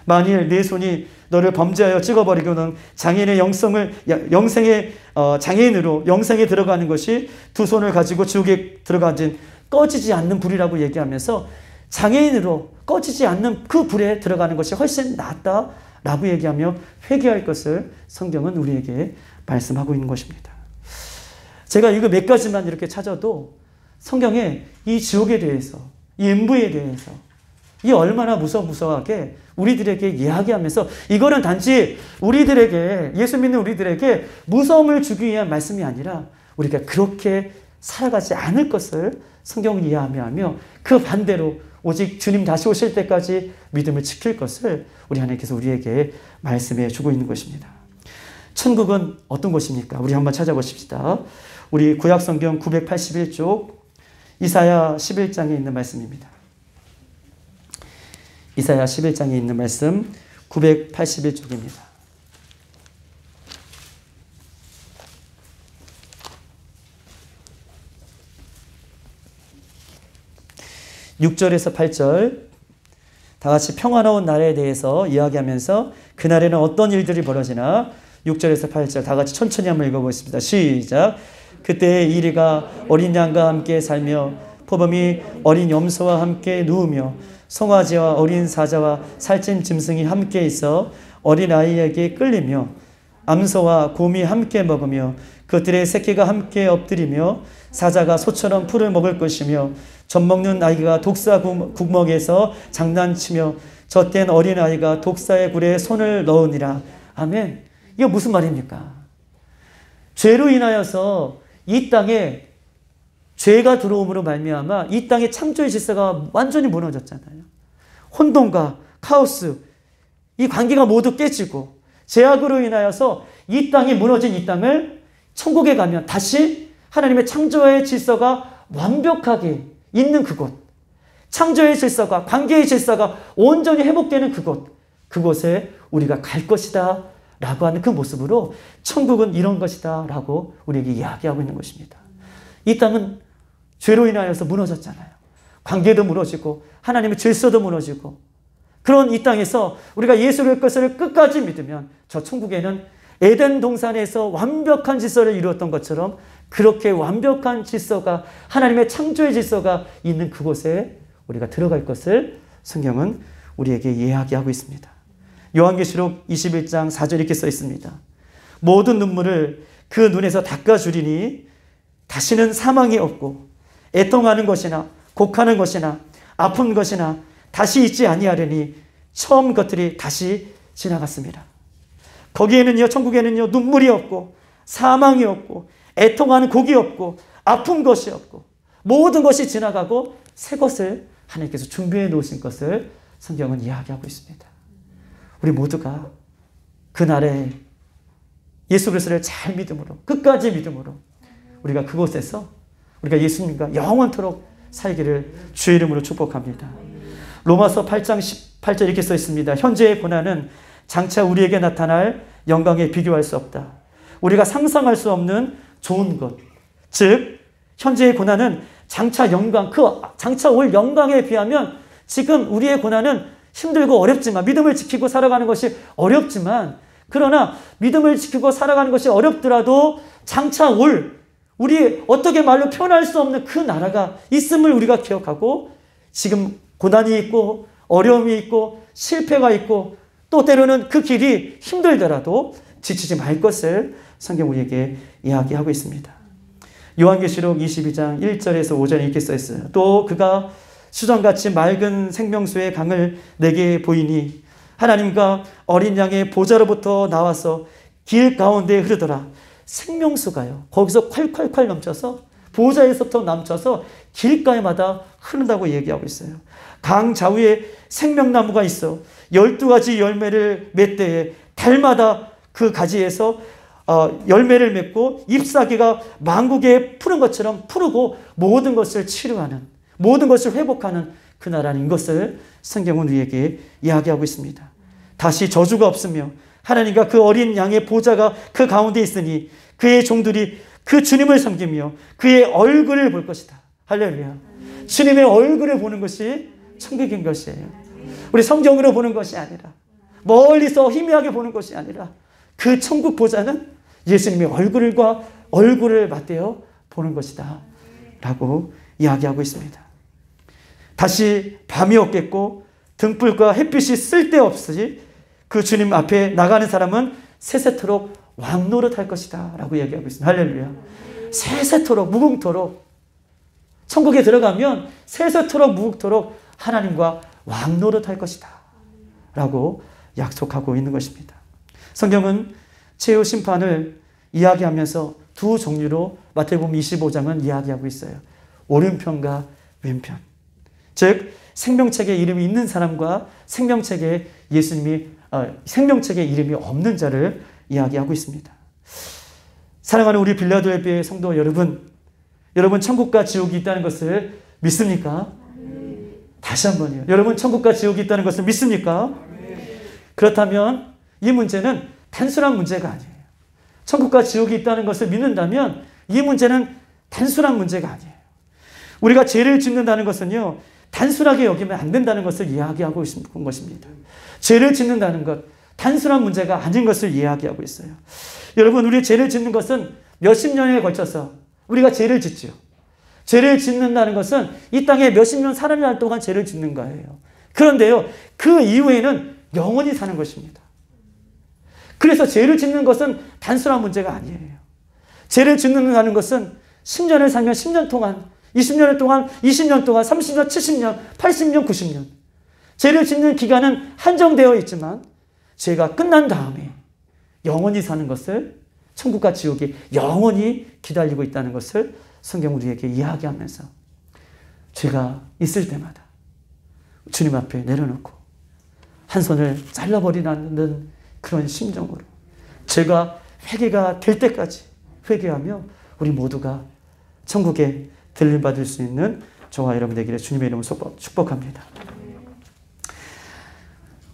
만일 내 손이 너를 범죄하여 찍어버리고는 장애인의 영생의 장애인으로 영생에 들어가는 것이 두 손을 가지고 지옥에 들어가진 꺼지지 않는 불이라고 얘기하면서 장애인으로 꺼지지 않는 그 불에 들어가는 것이 훨씬 낫다라고 얘기하며 회개할 것을 성경은 우리에게 말씀하고 있는 것입니다. 제가 이거 몇 가지만 이렇게 찾아도 성경에 이 지옥에 대해서, 이 음부에 대해서 이 얼마나 무서워하게 우리들에게 이야기하면서 이거는 단지 우리들에게, 예수 믿는 우리들에게 무서움을 주기 위한 말씀이 아니라 우리가 그렇게 살아가지 않을 것을 성경을 이해하며 그 반대로 오직 주님 다시 오실 때까지 믿음을 지킬 것을 우리 하나님께서 우리에게 말씀해 주고 있는 것입니다. 천국은 어떤 곳입니까? 우리 한번 찾아보십시다. 우리 구약성경 981쪽 이사야 11장에 있는 말씀입니다. 이사야 11장에 있는 말씀 981쪽입니다. 6절에서 8절 다 같이 평화로운 날에 대해서 이야기하면서 그날에는 어떤 일들이 벌어지나 6절에서 8절 다 같이 천천히 한번 읽어보겠습니다. 시작. 그때 이리가 어린 양과 함께 살며 포범이 어린 염소와 함께 누우며 송아지와 어린 사자와 살찐 짐승이 함께 있어 어린아이에게 끌리며 암소와 곰이 함께 먹으며 그들의 새끼가 함께 엎드리며 사자가 소처럼 풀을 먹을 것이며 젖먹는 아이가 독사 구멍에서 장난치며 젖된 어린아이가 독사의 굴에 손을 넣으니라. 아멘. 이게 무슨 말입니까? 죄로 인하여서 이 땅에 죄가 들어옴으로 말미암아 이 땅의 창조의 질서가 완전히 무너졌잖아요. 혼돈과 카오스, 이 관계가 모두 깨지고 죄악으로 인하여서 이 땅이 무너진 이 땅을 천국에 가면 다시 하나님의 창조의 질서가 완벽하게 있는 그곳, 창조의 질서가, 관계의 질서가 온전히 회복되는 그곳에 우리가 갈 것이다 라고 하는 그 모습으로 천국은 이런 것이다 라고 우리에게 이야기하고 있는 것입니다. 이 땅은 죄로 인하여서 무너졌잖아요. 관계도 무너지고 하나님의 질서도 무너지고 그런 이 땅에서 우리가 예수의 것을 끝까지 믿으면 저 천국에는 에덴 동산에서 완벽한 질서를 이루었던 것처럼 그렇게 완벽한 질서가 하나님의 창조의 질서가 있는 그곳에 우리가 들어갈 것을 성경은 우리에게 이야기하고 있습니다. 요한계시록 21장 4절 이렇게 써 있습니다. 모든 눈물을 그 눈에서 닦아주리니 다시는 사망이 없고 애통하는 것이나 곡하는 것이나 아픈 것이나 다시 있지 아니하려니 처음 것들이 다시 지나갔습니다. 거기에는요, 천국에는요, 눈물이 없고 사망이 없고 애통하는 곡이 없고 아픈 것이 없고 모든 것이 지나가고 새 것을 하나님께서 준비해 놓으신 것을 성경은 이야기하고 있습니다. 우리 모두가 그날에 예수 그리스도를 잘 믿음으로 끝까지 믿음으로 우리가 그곳에서 우리가 예수님과 영원토록 살기를 주의 이름으로 축복합니다. 로마서 8장 18절 이렇게 써 있습니다. 현재의 고난은 장차 우리에게 나타날 영광에 비교할 수 없다. 우리가 상상할 수 없는 좋은 것, 즉 현재의 고난은 장차 영광, 그 장차 올 영광에 비하면 지금 우리의 고난은 힘들고 어렵지만 믿음을 지키고 살아가는 것이 어렵지만 그러나 믿음을 지키고 살아가는 것이 어렵더라도 장차 올 우리 어떻게 말로 표현할 수 없는 그 나라가 있음을 우리가 기억하고 지금 고난이 있고 어려움이 있고 실패가 있고 또 때로는 그 길이 힘들더라도 지치지 말 것을 성경 우리에게 이야기하고 있습니다. 요한계시록 22장 1절에서 5절에 이렇게 써 있어요. 또 그가 수정같이 맑은 생명수의 강을 내게 보이니 하나님과 어린 양의 보좌로부터 나와서 길 가운데 흐르더라. 생명수가요. 거기서 콸콸콸 넘쳐서 보좌에서부터 넘쳐서 길가에마다 흐른다고 얘기하고 있어요. 강 좌우에 생명나무가 있어 12가지 열매를 맺대에 달마다 그 가지에서 열매를 맺고 잎사귀가 만국에 푸른 것처럼 푸르고 모든 것을 치료하는 모든 것을 회복하는 그 나라는 것을 성경은 우리에게 이야기하고 있습니다. 다시 저주가 없으며 하나님과 그 어린 양의 보좌가 그 가운데 있으니 그의 종들이 그 주님을 섬기며 그의 얼굴을 볼 것이다. 할렐루야. 주님의 얼굴을 보는 것이 천국인 것이에요. 우리 성경으로 보는 것이 아니라, 멀리서 희미하게 보는 것이 아니라, 그 천국 보좌는 예수님의 얼굴을 맞대어 보는 것이다 라고 이야기하고 있습니다. 다시 밤이 없겠고 등불과 햇빛이 쓸데없이 그 주님 앞에 나가는 사람은 세세토록 왕노릇할 것이다 라고 얘기하고 있습니다. 할렐루야. 세세토록 무궁토록, 천국에 들어가면 세세토록 무궁토록 하나님과 왕노릇할 것이다 라고 약속하고 있는 것입니다. 성경은 최후 심판을 이야기하면서 두 종류로 마태복음 25장은 이야기하고 있어요. 오른편과 왼편. 즉 생명책에 이름이 있는 사람과 생명책에 이름이 없는 자를 이야기하고 있습니다. 사랑하는 우리 빌라델피아 성도 여러분, 천국과 지옥이 있다는 것을 믿습니까? 다시 한번요. 여러분 천국과 지옥이 있다는 것을 믿습니까? 그렇다면 이 문제는 단순한 문제가 아니에요. 천국과 지옥이 있다는 것을 믿는다면 이 문제는 단순한 문제가 아니에요. 우리가 죄를 짓는다는 것은요, 단순하게 여기면 안 된다는 것을 이야기하고 있는 것입니다. 죄를 짓는다는 것, 단순한 문제가 아닌 것을 이야기하고 있어요. 여러분, 우리 죄를 짓는 것은 몇십 년에 걸쳐서 우리가 죄를 짓죠. 죄를 짓는다는 것은 이 땅에 몇십 년 살아날 동안 죄를 짓는 거예요. 그런데요, 그 이후에는 영원히 사는 것입니다. 그래서 죄를 짓는 것은 단순한 문제가 아니에요. 죄를 짓는다는 것은 10년을 살면 10년 동안, 20년 동안, 20년 동안, 30년, 70년, 80년, 90년. 죄를 짓는 기간은 한정되어 있지만 죄가 끝난 다음에 영원히 사는 것을, 천국과 지옥이 영원히 기다리고 있다는 것을 성경 우리에게 이야기하면서 죄가 있을 때마다 주님 앞에 내려놓고 한 손을 잘라버리는 그런 심정으로 죄가 회개가 될 때까지 회개하며 우리 모두가 천국에 들림받을 수 있는 저와 여러분 되기를 주님의 이름으로 축복합니다.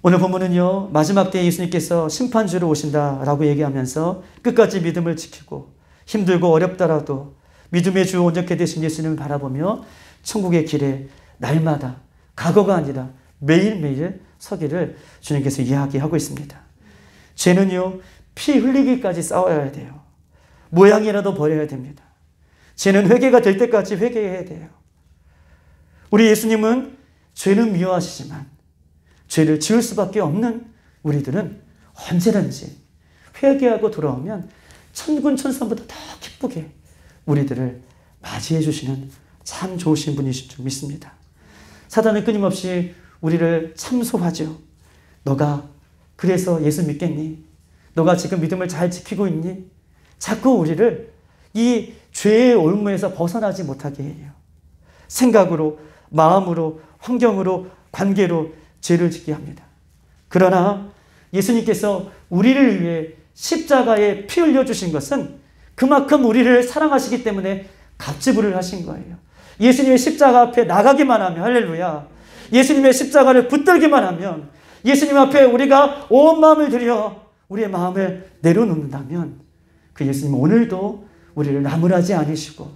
오늘 본문은요, 마지막 때에 예수님께서 심판주로 오신다라고 얘기하면서 끝까지 믿음을 지키고 힘들고 어렵더라도 믿음의 주 온전케 되신 예수님을 바라보며 천국의 길에 날마다, 과거가 아니라 매일매일 서기를 주님께서 이야기하고 있습니다. 죄는요, 피 흘리기까지 싸워야 돼요. 모양이라도 버려야 됩니다. 죄는 회개가 될 때까지 회개해야 돼요. 우리 예수님은 죄는 미워하시지만 죄를 지을 수밖에 없는 우리들은 언제든지 회개하고 돌아오면 천군 천사보다 더 기쁘게 우리들을 맞이해 주시는 참 좋으신 분이신 줄 믿습니다. 사단은 끊임없이 우리를 참소하죠. 너가 그래서 예수 믿겠니? 너가 지금 믿음을 잘 지키고 있니? 자꾸 우리를 이 죄의 올무에서 벗어나지 못하게 해요. 생각으로, 마음으로, 환경으로, 관계로 죄를 짓게 합니다. 그러나 예수님께서 우리를 위해 십자가에 피 흘려주신 것은 그만큼 우리를 사랑하시기 때문에 갑지불을 하신 거예요. 예수님의 십자가 앞에 나가기만 하면, 할렐루야, 예수님의 십자가를 붙들기만 하면, 예수님 앞에 우리가 온 마음을 들여 우리의 마음을 내려놓는다면 그 예수님 오늘도 우리를 나무라지 않으시고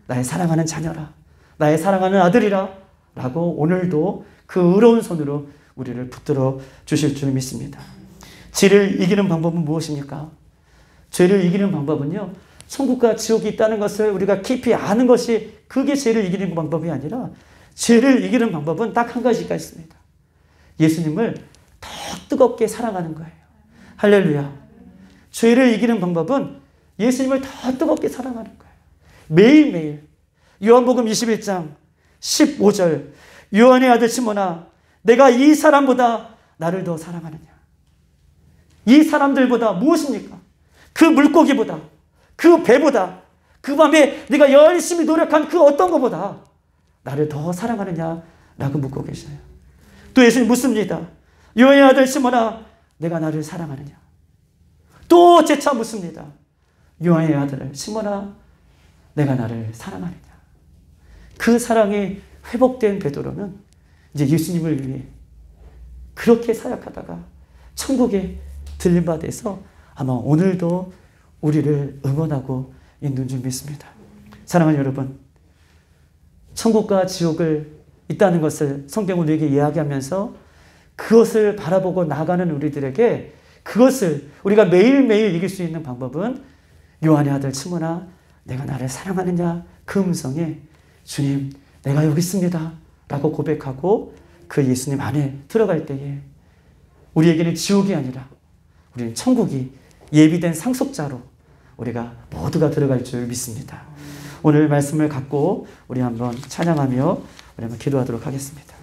나의 사랑하는 자녀라, 나의 사랑하는 아들이라 라고 오늘도 그 의로운 손으로 우리를 붙들어 주실 줄 믿습니다. 죄를 이기는 방법은 무엇입니까? 죄를 이기는 방법은요, 천국과 지옥이 있다는 것을 우리가 깊이 아는 것이 그게 죄를 이기는 방법이 아니라, 죄를 이기는 방법은 딱 한 가지가 있습니다. 예수님을 더 뜨겁게 사랑하는 거예요. 할렐루야. 죄를 이기는 방법은 예수님을 더 뜨겁게 사랑하는 거예요. 매일매일. 요한복음 21장 15절, 요한의 아들 시몬아, 내가 이 사람보다 나를 더 사랑하느냐? 이 사람들보다 무엇입니까? 그 물고기보다, 그 배보다, 그 밤에 네가 열심히 노력한 그 어떤 것보다 나를 더 사랑하느냐? 라고 묻고 계셔요. 또 예수님 묻습니다. 요한의 아들 시몬아, 내가 나를 사랑하느냐? 또 재차 묻습니다. 요한의 아들 시몬아, 내가 나를 사랑하느냐? 그 사랑이 회복된 베드로는 이제 예수님을 위해 그렇게 사역하다가 천국에 들린 바 돼서 아마 오늘도 우리를 응원하고 있는 줄 믿습니다. 사랑하는 여러분, 천국과 지옥을 있다는 것을 성경은 우리에게 이야기하면서 그것을 바라보고 나가는 우리들에게 그것을 우리가 매일매일 이길 수 있는 방법은 요한의 아들 시몬아, 내가 나를 사랑하느냐? 그 음성에 주님, 내가 여기 있습니다 라고 고백하고 그 예수님 안에 들어갈 때에 우리에게는 지옥이 아니라 우리는 천국이 예비된 상속자로 우리가 모두가 들어갈 줄 믿습니다. 오늘 말씀을 갖고 우리 한번 찬양하며 우리 한번 기도하도록 하겠습니다.